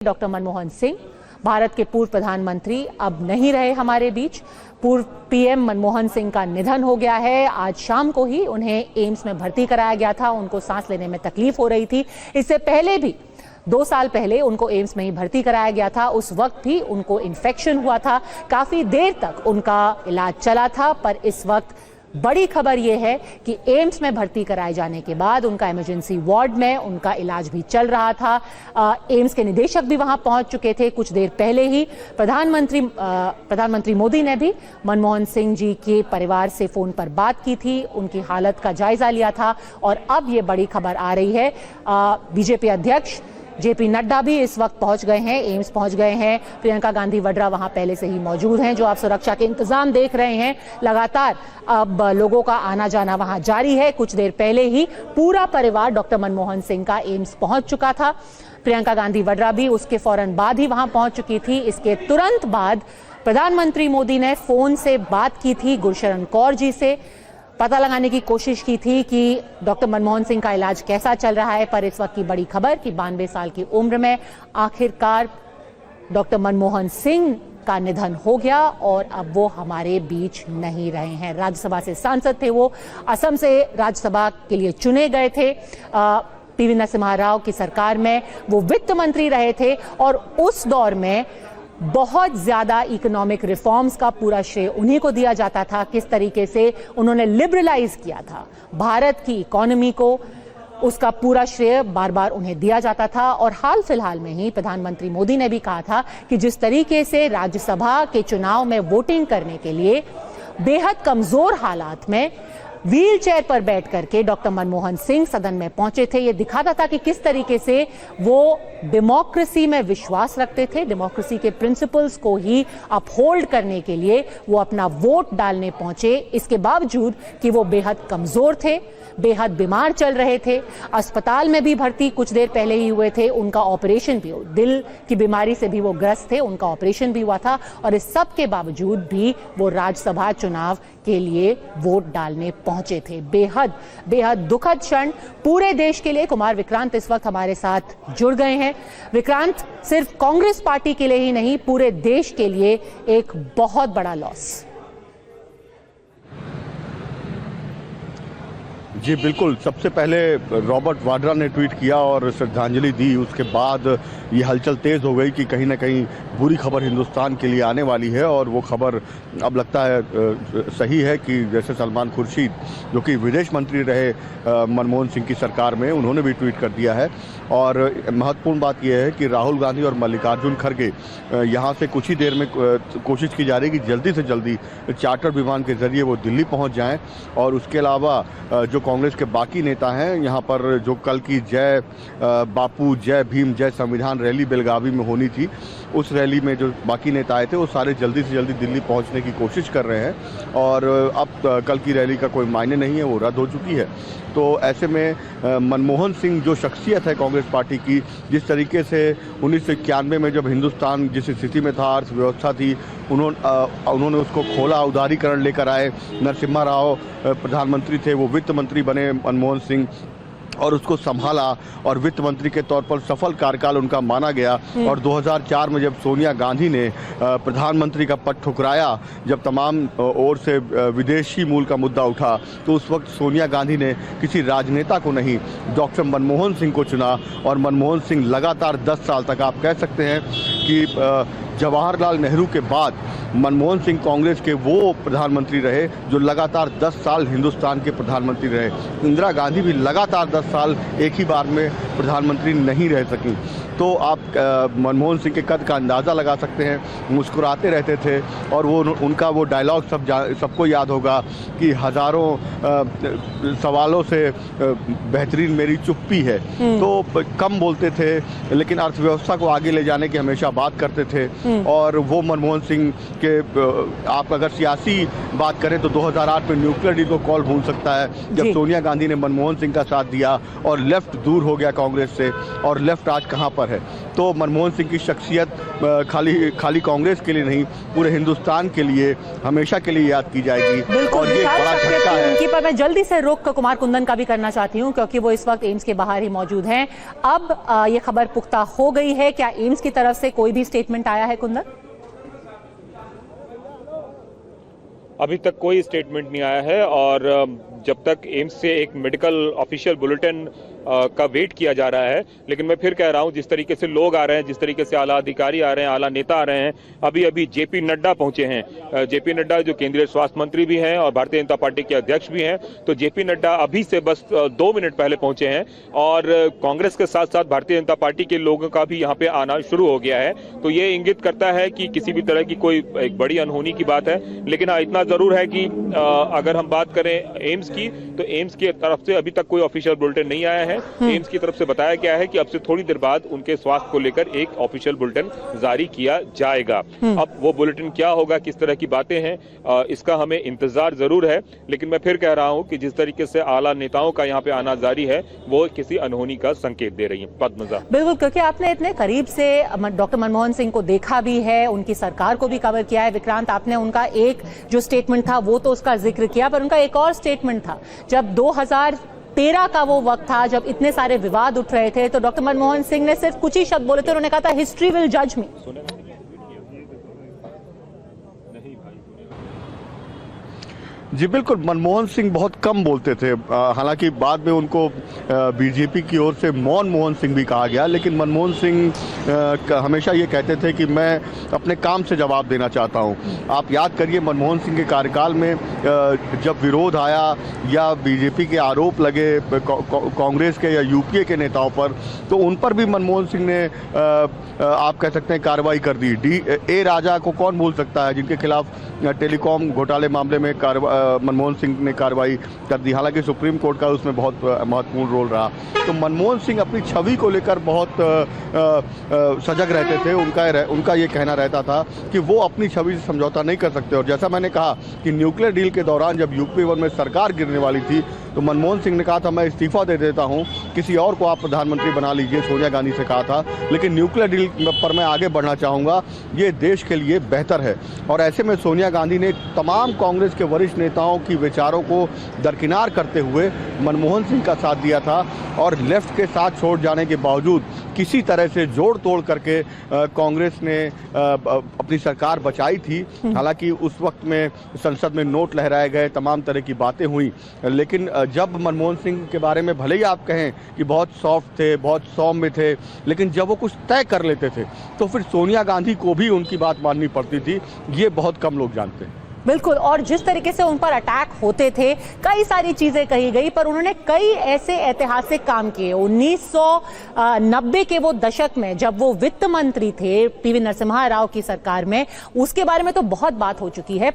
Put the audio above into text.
Doctor Manmohan Singh, Bharat के पूर्व प्रधानमंत्री, अब नहीं रहे हमारे बीच। पूर्व पीएम मनमोहन सिंह का निधन हो गया है। आज शाम को ही उन्हें एम्स में भर्ती कराया गया था। उनको सांस लेने में तकलीफ हो रही थी। इससे पहले भी 2 साल पहले उनको एम्स में ही भर्ती कराया गया था। उस वक्त भी उनको इन्फेक्शन हुआ था। काफी देर तक उनका इलाज चला था, पर इस वक्त बड़ी खबर यह है कि एम्स में भर्ती कराए जाने के बाद उनका इमरजेंसी वार्ड में उनका इलाज भी चल रहा था। एम्स के निदेशक भी वहां पहुंच चुके थे। कुछ देर पहले ही प्रधानमंत्री मोदी ने भी मनमोहन सिंह जी के परिवार से फोन पर बात की थी, उनकी हालत का जायजा लिया था। और अब ये बड़ी खबर आ रही है, बीजेपी अध्यक्ष जेपी नड्डा भी इस वक्त पहुंच गए हैं, एम्स पहुंच गए हैं। प्रियंका गांधी वड्रा वहां पहले से ही मौजूद हैं। जो आप सुरक्षा के इंतजाम देख रहे हैं, लगातार अब लोगों का आना जाना वहां जारी है। कुछ देर पहले ही पूरा परिवार डॉक्टर मनमोहन सिंह का एम्स पहुंच चुका था। प्रियंका गांधी वड्रा भी उसके फौरन बाद ही वहां पहुंच चुकी थी। इसके तुरंत बाद प्रधानमंत्री मोदी ने फोन से बात की थी गुरशरण कौर जी से, पता लगाने की कोशिश की थी कि डॉक्टर मनमोहन सिंह का इलाज कैसा चल रहा है। पर इस वक्त की बड़ी खबर कि 92 साल की उम्र में आखिरकार डॉक्टर मनमोहन सिंह का निधन हो गया और अब वो हमारे बीच नहीं रहे हैं। राज्यसभा से सांसद थे वो, असम से राज्यसभा के लिए चुने गए थे। पीवी नरसिम्हा राव की सरकार में वो वित्त मंत्री रहे थे और उस दौर में बहुत ज्यादा इकोनॉमिक रिफॉर्म्स का पूरा श्रेय उन्हीं को दिया जाता था। किस तरीके से उन्होंने लिबरलाइज किया था भारत की इकोनॉमी को, उसका पूरा श्रेय बार बार उन्हें दिया जाता था। और हाल फिलहाल में ही प्रधानमंत्री मोदी ने भी कहा था कि जिस तरीके से राज्यसभा के चुनाव में वोटिंग करने के लिए बेहद कमजोर हालात में व्हील चेयर पर बैठ करके डॉक्टर मनमोहन सिंह सदन में पहुंचे थे, ये दिखाता था कि किस तरीके से वो डेमोक्रेसी में विश्वास रखते थे। डेमोक्रेसी के प्रिंसिपल्स को ही अपहोल्ड करने के लिए वो अपना वोट डालने पहुंचे, इसके बावजूद कि वो बेहद कमजोर थे, बेहद बीमार चल रहे थे। अस्पताल में भी भर्ती कुछ देर पहले ही हुए थे। उनका ऑपरेशन भी, दिल की बीमारी से भी वो ग्रस्त थे, उनका ऑपरेशन भी हुआ था। और इस सब के बावजूद भी वो राज्यसभा चुनाव के लिए वोट डालने पहुंचे थे। बेहद बेहद दुखद क्षण पूरे देश के लिए। कुमार विक्रांत इस वक्त हमारे साथ जुड़ गए हैं। विक्रांत, सिर्फ कांग्रेस पार्टी के लिए ही नहीं, पूरे देश के लिए एक बहुत बड़ा लॉस। जी बिल्कुल, सबसे पहले रॉबर्ट वाड्रा ने ट्वीट किया और श्रद्धांजलि दी। उसके बाद ये हलचल तेज़ हो गई कि कहीं ना कहीं बुरी खबर हिंदुस्तान के लिए आने वाली है। और वो खबर अब लगता है सही है कि जैसे सलमान खुर्शीद, जो कि विदेश मंत्री रहे मनमोहन सिंह की सरकार में, उन्होंने भी ट्वीट कर दिया है। और महत्वपूर्ण बात यह है कि राहुल गांधी और मल्लिकार्जुन खड़गे यहाँ से कुछ ही देर में कोशिश की जा रही है कि जल्दी से जल्दी चार्टर विमान के जरिए वो दिल्ली पहुँच जाएँ। और उसके अलावा जो कांग्रेस के बाकी नेता हैं, यहाँ पर जो कल की जय बापू, जय भीम, जय संविधान रैली बेलगावी में होनी थी, उस रैली में जो बाकी नेता आए थे वो सारे जल्दी से जल्दी दिल्ली पहुंचने की कोशिश कर रहे हैं। और अब कल की रैली का कोई मायने नहीं है, वो रद्द हो चुकी है। तो ऐसे में मनमोहन सिंह जो शख्सियत है कांग्रेस पार्टी की, जिस तरीके से 1991 में जब हिंदुस्तान जिस स्थिति में था, अर्थव्यवस्था थी, उन्होंने उसको खोला, उदारीकरण लेकर आए। नरसिम्हा राव प्रधानमंत्री थे, वो वित्त मंत्री बने मनमोहन सिंह, और उसको संभाला और वित्त मंत्री के तौर पर सफल कार्यकाल उनका माना गया। और 2004 में जब सोनिया गांधी ने प्रधानमंत्री का पद ठुकराया, जब तमाम ओर से विदेशी मूल का मुद्दा उठा, तो उस वक्त सोनिया गांधी ने किसी राजनेता को नहीं, डॉक्टर मनमोहन सिंह को चुना। और मनमोहन सिंह लगातार 10 साल तक, आप कह सकते हैं कि जवाहरलाल नेहरू के बाद मनमोहन सिंह कांग्रेस के वो प्रधानमंत्री रहे जो लगातार 10 साल हिंदुस्तान के प्रधानमंत्री रहे। इंदिरा गांधी भी लगातार 10 साल एक ही बार में प्रधानमंत्री नहीं रह सकी। तो आप मनमोहन सिंह के कद का अंदाज़ा लगा सकते हैं। मुस्कुराते रहते थे और वो उनका वो डायलॉग सबको याद होगा कि हज़ारों सवालों से बेहतरीन मेरी चुप्पी है। तो कम बोलते थे लेकिन अर्थव्यवस्था को आगे ले जाने की हमेशा बात करते थे। और वो मनमोहन सिंह कि आप अगर सियासी बात करें तो 2008 में न्यूक्लियर डील को कौन भूल सकता है, जब सोनिया गांधी ने मनमोहन सिंह का साथ दिया और लेफ्ट दूर हो गया कांग्रेस से, और लेफ्ट आज कहां पर है। तो मनमोहन सिंह की शख्सियत खाली कांग्रेस के लिए नहीं, पूरे हिंदुस्तान के लिए हमेशा के लिए याद की जाएगी। और ये बड़ा झटका है उनकी पर मैं जल्दी से रुख कुमार कुंदन का भी करना चाहती हूं, क्योंकि वो इस वक्त एम्स के बाहर ही मौजूद हैं। अब ये खबर पुख्ता हो गई है, क्या एम्स की तरफ से कोई भी स्टेटमेंट आया है कुंदन? अभी तक कोई स्टेटमेंट नहीं आया है, और जब तक एम्स से एक मेडिकल ऑफिशियल बुलेटिन का वेट किया जा रहा है। लेकिन मैं फिर कह रहा हूं, जिस तरीके से लोग आ रहे हैं, जिस तरीके से आला अधिकारी आ रहे हैं, आला नेता आ रहे हैं, अभी अभी जेपी नड्डा पहुंचे हैं। जेपी नड्डा जो केंद्रीय स्वास्थ्य मंत्री भी हैं और भारतीय जनता पार्टी के अध्यक्ष भी हैं, तो जेपी नड्डा अभी से बस 2 मिनट पहले पहुंचे हैं, और कांग्रेस के साथ साथ भारतीय जनता पार्टी के लोगों का भी यहाँ पे आना शुरू हो गया है। तो ये इंगित करता है कि किसी भी तरह की कोई एक बड़ी अनहोनी की बात है। लेकिन हाँ, इतना जरूर है कि अगर हम बात करें एम्स की, तो एम्स की तरफ से अभी तक कोई ऑफिशियल बुलेटिन नहीं आया है। एम्स की तरफ से बताया गया है कि अब से थोड़ी देर बाद उनके स्वास्थ्य को लेकर एक ऑफिशियल बुलेटिन जारी किया जाएगा। अब वो बुलेटिन क्या होगा, किस तरह की बातें हैं, इसका हमें इंतजार जरूर है। लेकिन मैं फिर कह रहा हूं कि जिस तरीके से आला नेताओं का यहाँ पे आना जारी है, वो किसी अनहोनी का संकेत दे रही है। पद्मजा, बिल्कुल, क्योंकि आपने इतने करीब से डॉक्टर मनमोहन सिंह को देखा भी है, उनकी सरकार को भी कवर किया है। विक्रांत, आपने उनका एक जो स्टेटमेंट था वो तो उसका जिक्र किया, पर उनका एक और स्टेटमेंट था जब 2013 का वो वक्त था जब इतने सारे विवाद उठ रहे थे, तो डॉक्टर मनमोहन सिंह ने सिर्फ कुछ ही शब्द बोले थे। उन्होंने कहा था, हिस्ट्री विल जज मी। जी बिल्कुल, मनमोहन सिंह बहुत कम बोलते थे। हालांकि बाद में उनको बीजेपी की ओर से मौन मोहन सिंह भी कहा गया, लेकिन मनमोहन सिंह हमेशा ये कहते थे कि मैं अपने काम से जवाब देना चाहता हूं। आप याद करिए, मनमोहन सिंह के कार्यकाल में जब विरोध आया या बीजेपी के आरोप लगे कांग्रेस के या यूपीए के नेताओं पर, तो उन पर भी मनमोहन सिंह ने आप कह सकते हैं कार्रवाई कर दी। ए राजा को कौन भूल सकता है, जिनके खिलाफ टेलीकॉम घोटाले मामले में मनमोहन सिंह ने कार्रवाई कर दी। हालांकि सुप्रीम कोर्ट का उसमें बहुत महत्वपूर्ण रोल रहा। तो मनमोहन सिंह अपनी छवि को लेकर बहुत सजग रहते थे। उनका ये कहना रहता था कि वो अपनी छवि से समझौता नहीं कर सकते। और जैसा मैंने कहा कि न्यूक्लियर डील के दौरान जब यूपी 1 में सरकार गिरने वाली थी, तो मनमोहन सिंह ने कहा था, मैं इस्तीफा दे देता हूं, किसी और को आप प्रधानमंत्री बना लीजिए, सोनिया गांधी से कहा था, लेकिन न्यूक्लियर डील पर मैं आगे बढ़ना चाहूँगा, ये देश के लिए बेहतर है। और ऐसे में सोनिया गांधी ने तमाम कांग्रेस के वरिष्ठ नेताओं की विचारों को दरकिनार करते हुए मनमोहन सिंह का साथ दिया था, और लेफ्ट के साथ छोड़ जाने के बावजूद किसी तरह से जोड़ तोड़ करके कांग्रेस ने अपनी सरकार बचाई थी। हालांकि उस वक्त में संसद में नोट लहराए गए, तमाम तरह की बातें हुई, लेकिन जब मनमोहन सिंह के बारे में भले ही आप कहें कि बहुत सॉफ्ट थे, बहुत सौम्य थे, लेकिन जब वो कुछ तय कर लेते थे तो फिर सोनिया गांधी को भी उनकी बात माननी पड़ती थी। ये बहुत कम लोग जानते हैं। बिल्कुल, और जिस तरीके से उन पर अटैक होते थे, कई सारी चीजें कही गई, पर उन्होंने कई ऐसे ऐतिहासिक काम किए। 1990 के वो दशक में जब वो वित्त मंत्री थे पीवी नरसिम्हा राव की सरकार में, उसके बारे में तो बहुत बात हो चुकी है।